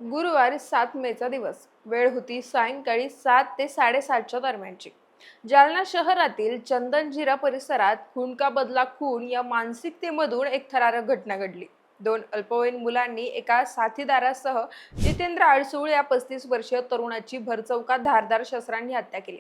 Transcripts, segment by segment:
गुरुवारी 7 मेचा दिवस. वेळ होती सायंकाळी 7 ते 7:30च्या दरम्यानची. जालना शहरातील चंदनजिरा परिसरात खून का बदला खून या मानसिकतेमधून एक थरारक घटना घडली. दोन अल्पवयीन मुलांनी एका साथीदारासह जितेंद्र आळसूळ या 35 वर्षीय तरुणाची भरचौकात धारदार शस्त्रांनी हत्या केली.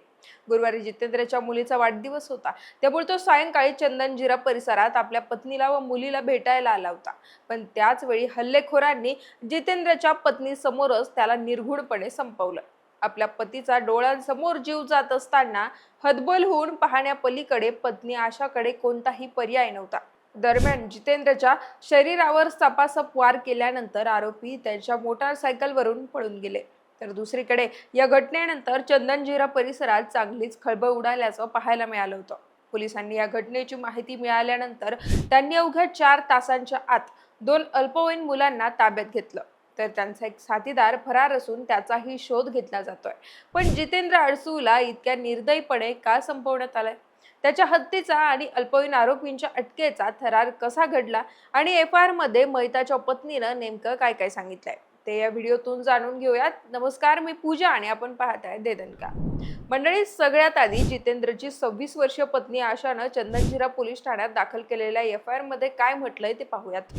गुरुवारी जितेंद्रच्या मुलीचा वाढदिवस होता, त्यामुळे तो सायंकाळी चंदनजिरा परिसरात आपल्या पत्नीला व मुलीला भेटायला आला होता. पण त्याच वेळी हल्लेखोरांनी जितेंद्रच्या पत्नीसमोरच त्याला निर्घृणपणे संपवलं. आपल्या पतीचा डोळ्यांसमोर जीव जात असताना हतबल होऊन पाहण्यापलीकडे पत्नी आशाकडे कोणताही पर्याय नव्हता. दरम्यान जितेंद्रच्या शरीरावर सपासप वार केल्यानंतर आरोपी त्यांच्या मोटारसायकलवरून पळून गेले. तर दुसरीकडे या घटनेनंतर चंदनजिरा परिसरात चांगलीच खळबळ उडाल्याचं पाहायला मिळालं होतं. पोलिसांनी या घटनेची माहिती मिळाल्यानंतर त्यांनी अवघ्या 4 तासांच्या आत दोन अल्पवयीन मुलांना ताब्यात घेतलं. तर त्यांचा एक साथीदार फरार असून त्याचाही शोध घेतला जातोय. पण जितेंद्र अडसूला इतक्या निर्दयीपणे का संपवण्यात आलाय? त्याच्या हत्येचा आणि अल्पवयीन आरोपींच्या अटकेचा थरार कसा घडला आणि एफआयआर मध्ये मैताच्या पत्नीनं नेमकं काय काय सांगितलंय ते या व्हिडिओतून जाणून घेऊयात. नमस्कार, मी पूजा आणि आपण पाहताय देदनका. मंडळी, सगळ्यात आधी जितेंद्रची 26 वर्षीय पत्नी आशानं चंदनजिरा पोलीस ठाण्यात दाखल केलेल्या एफआयआर मध्ये काय म्हटलंय ते पाहूयात.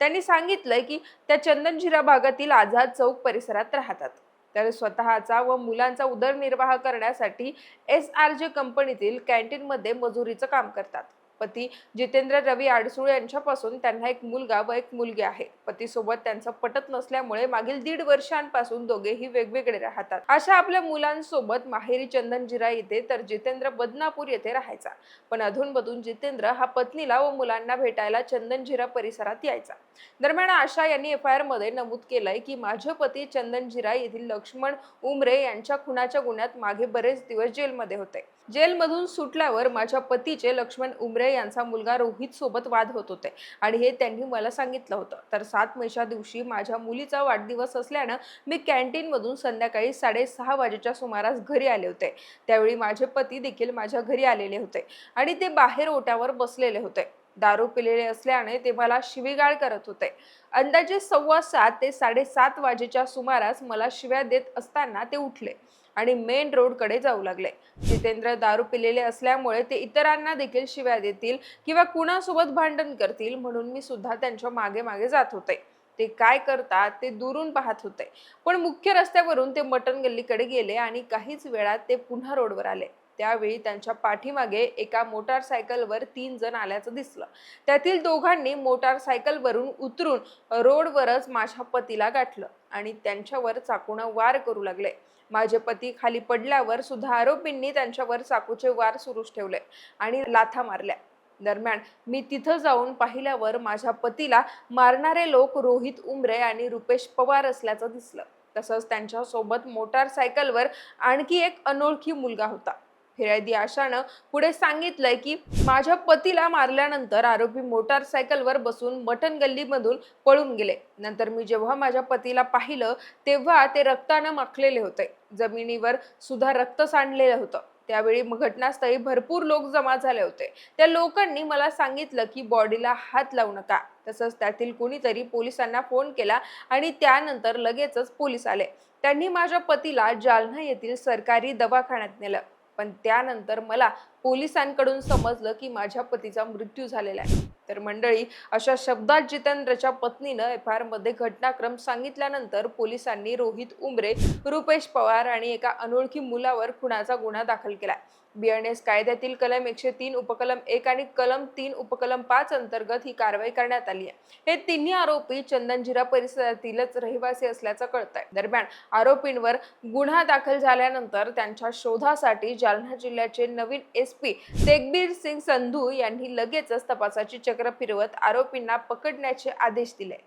त्यांनी सांगितलंय की त्या चंदनजिरा भागातील आझाद चौक परिसरात राहतात. तर स्वतःचा व मुलांचा उदरनिर्वाह करण्यासाठी SRJ कंपनीतील कॅन्टीनमध्ये मजुरीचं काम करतात. पती जितेंद्र रवी आडसूळ यांच्यापासून त्यांना एक मुलगा व एक मुलगी आहे. पतीसोबत त्यांचं पटत नसल्यामुळे मागील 1.5 वर्षांपासून दोघेही वेगवेगळे राहतात. अशा आपल्या मुलांसोबत माहेरी चंदनजिरा येथे तर जितेंद्र बदनापूर येथे राहायचा. पण अधूनमधून जितेंद्र हा पत्नीला व मुलांना भेटायला चंदनजिरा परिसरात यायचा. दरम्यान आशा यांनी एफआयआर मध्ये नमूद केलंय की माझे पती चंदनजिरा येथील लक्ष्मण उमरे यांच्या खुनाच्या गुन्ह्यात मागे बरेच दिवस जेलमध्ये होते. जेलमधून सुटल्यावर माझ्या पतीचे लक्ष्मण उमरे यांचा मुलगा रोहित सोबत वाद होत होते आणि हे त्यांनी मला सांगितलं होतं. तर 7 मेच्या दिवशी माझ्या मुलीचा वाढदिवस असल्यानं मी कॅन्टीन मधून संध्याकाळी 6:30 वाजेच्या सुमारास घरी आले होते. त्यावेळी माझे पती देखील माझ्या घरी आलेले होते आणि ते बाहेर ओट्यावर बसलेले होते. दारू पिलेले असल्याने ते मला शिवीगाळ करत होते. अंदाजे 7:15 ते 7:30 वाजेच्या सुमारास मला शिव्या देत असताना ते उठले आणि मेन रोड कडे जाऊ लागले. जितेंद्र दारू पिलेले असल्यामुळे ते इतरांना देखील शिव्या देतील किंवा कुणासोबत भांडण करतील म्हणून मी सुद्धा त्यांच्या मागे मागे जात होते. ते काय करतात ते दुरून पाहत होते. पण मुख्य रस्त्यावरून ते मटण गल्लीकडे गेले आणि काहीच वेळात ते पुन्हा रोडवर आले. त्यावेळी त्यांच्या पाठीमागे एका मोटारसायकलवर 3 जण आल्याचं दिसलं. त्यातील दोघांनी मोटारसायकलवरून उतरून रोडवरच माझ्या पतीला गाठलं आणि त्यांच्यावर चाकूनं वार करू लागले. माझे पती खाली पडल्यावर सुद्धा आरोपींनी त्यांच्यावर चाकूचे वार सुरूच ठेवले आणि लाथा मारल्या. दरम्यान मी तिथं जाऊन पाहिल्यावर माझ्या पतीला मारणारे लोक रोहित उमरे आणि रुपेश पवार असल्याचं दिसलं. तसंच त्यांच्या सोबत मोटारसायकलवर आणखी एक अनोळखी मुलगा होता. फिर्यादी आशानं पुढे सांगितलंय की माझ्या पतीला मारल्यानंतर आरोपी मोटारसायकलवर बसून मटण गल्लीमधून पळून गेले. नंतर मी जेव्हा माझ्या पतीला पाहिलं तेव्हा ते रक्तानं माखलेले होते. जमिनीवर सुद्धा रक्त सांडलेलं होतं. त्यावेळी घटनास्थळी भरपूर लोक जमा झाले होते. त्या लोकांनी मला सांगितलं की बॉडीला हात लावू नका. तसंच त्यातील कोणीतरी पोलिसांना फोन केला आणि त्यानंतर लगेचच पोलीस आले. त्यांनी माझ्या पतीला जालना येथील सरकारी दवाखान्यात नेलं. पण त्यानंतर मला पोलिसांकडून समजलं की माझ्या पतीचा मृत्यू झालेला आहे. तर मंडळी, अशा शब्दात जितेंद्रच्या पत्नीनं एफआयआर मध्ये घटनाक्रम सांगितल्यानंतर पोलिसांनी रोहित उमरे, रुपेश पवार आणि एका अनोळखी मुलावर खुनाचा गुन्हा दाखल केला. BNS कायद्यातील कलम 103 उपकलम 1 आणि कलम 3 उपकलम 5 अंतर्गत ही कारवाई करण्यात आली आहे. हे तिन्ही आरोपी चंदनजिरा परिसरातीलच रहिवासी असल्याचं कळतंय. दरम्यान आरोपींवर गुन्हा दाखल झाल्यानंतर त्यांच्या शोधासाठी जालना जिल्ह्याचे नवीन SP तेगबीर सिंग संधू यांनी लगेचच तपासाची चक्र फिरवत आरोपींना पकडण्याचे आदेश दिले.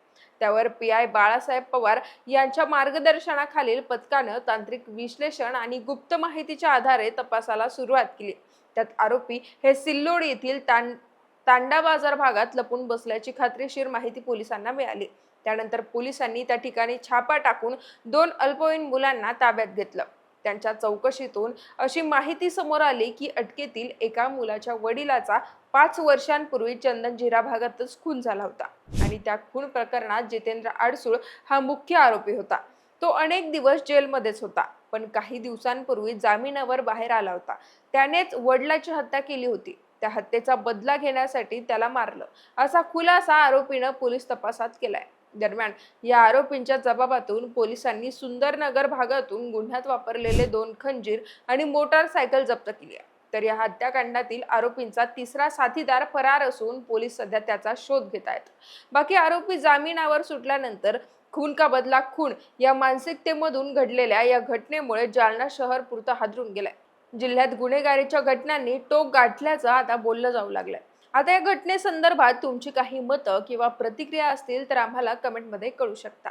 त्यावर PI बाळासाहेब पवार यांच्या मार्गदर्शनाखालील पथकानं तांत्रिक विश्लेषण आणि गुप्त माहितीच्या आधारे तपासाला सुरुवात केली. त्यात आरोपी हे सिल्लोड येथील तांडा बाजार भागात लपून बसल्याची खात्रीशीर माहिती पोलिसांना मिळाली. त्यानंतर पोलिसांनी त्या ठिकाणी छापा टाकून 2 अल्पवयीन मुलांना ताब्यात घेतलं. त्यांच्या चौकशीतून अशी माहिती समोर आली की अटकेतील एका मुलाच्या वडिलाचा 5 वर्षांपूर्वी चंदनजिरा भागातच खून झाला होता आणि त्या खून प्रकरणात जितेंद्र आडसूळ हा मुख्य आरोपी होता। तो अनेक दिवस जेलमध्येच होता, पण काही दिवसांपूर्वी जामिनावर बाहेर आला होता। त्यानेच वडिलाची हत्या केली होती। त्या हत्येचा बदला घेण्यासाठी त्याला मारलं, असा खुलासा आरोपीनं पोलीस तपासात केलाय। दरम्यान या आरोपींच्या जबाबातून पोलिसांनी सुंदरनगर भागातून गुन्ह्यात वापरलेले 2 खंजीर आणि मोटारसायकल जप्त केली आहे। तर या हत्याकांडातील आरोपींचा तिसरा साथीदार फरार असून पोलीस सध्या त्याचा शोध घेत आहेत। बाकी आरोपी जामिनावर सुटल्यानंतर खून का बदला खून या मानसिकतेमधून घडलेल्या या घटनेमुळे जालना शहर पुरतं हादरून गेलंय। जिल्ह्यात गुन्हेगारीच्या घटनांनी टोक गाठल्याचं आता बोललं जाऊ लागलंय। आता या घटनेसंदर्भात तुमची काही मतं किंवा प्रतिक्रिया असतील तर आम्हाला कमेंटमध्ये कळू शकता।